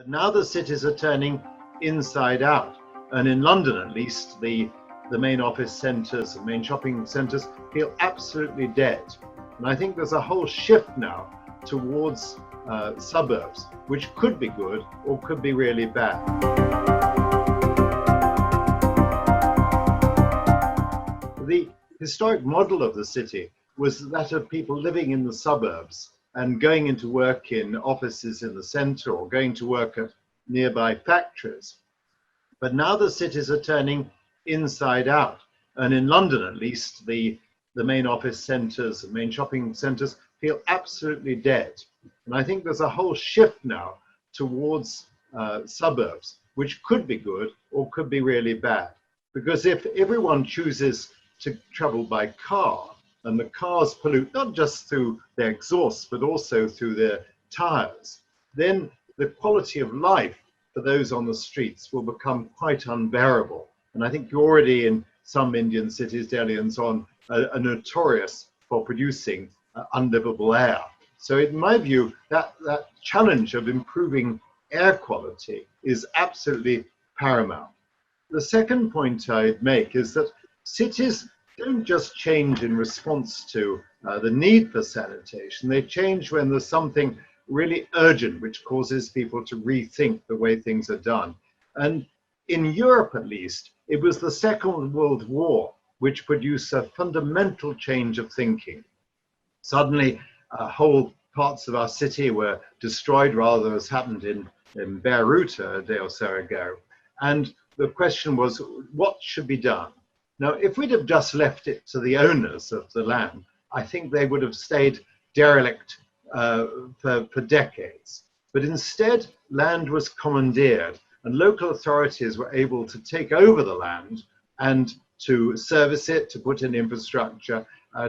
But now the cities are turning inside out. And in London, at least, the main office centres, the main shopping centres feel absolutely dead. And I think there's a whole shift now towards suburbs, which could be good or could be really bad. The historic model of the city was that of people living in the suburbs and going into work in offices in the centre or going to work at nearby factories. But now the cities are turning inside out. And in London, at least, the main office centres, the main shopping centres feel absolutely dead. And I think there's a whole shift now towards suburbs, which could be good or could be really bad. Because if everyone chooses to travel by car, and the cars pollute not just through their exhaust, but also through their tires, then the quality of life for those on the streets will become quite unbearable. And I think you're already in some Indian cities, Delhi and so on, are notorious for producing unlivable air. So in my view, that challenge of improving air quality is absolutely paramount. The second point I'd make is that cities don't just change in response to the need for sanitation. They change when there's something really urgent which causes people to rethink the way things are done. And in Europe, at least, it was the Second World War which produced a fundamental change of thinking. Suddenly, whole parts of our city were destroyed, rather than as happened in Beirut a day or so ago. And the question was, what should be done? Now, if we'd have just left it to the owners of the land, I think they would have stayed derelict for decades. But instead, land was commandeered, and local authorities were able to take over the land and to service it, to put in infrastructure,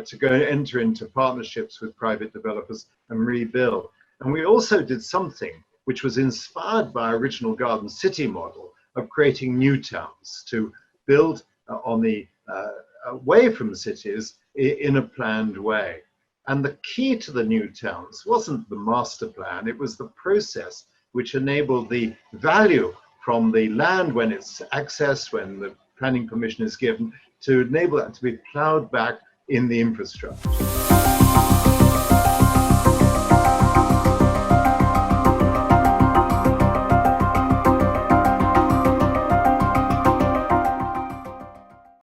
to go and enter into partnerships with private developers and rebuild. And we also did something which was inspired by our original Garden City model of creating new towns, to build on the away from cities in a planned way. And the key to the new towns wasn't the master plan, it was the process which enabled the value from the land when it's accessed, when the planning permission is given, to enable that to be ploughed back in the infrastructure.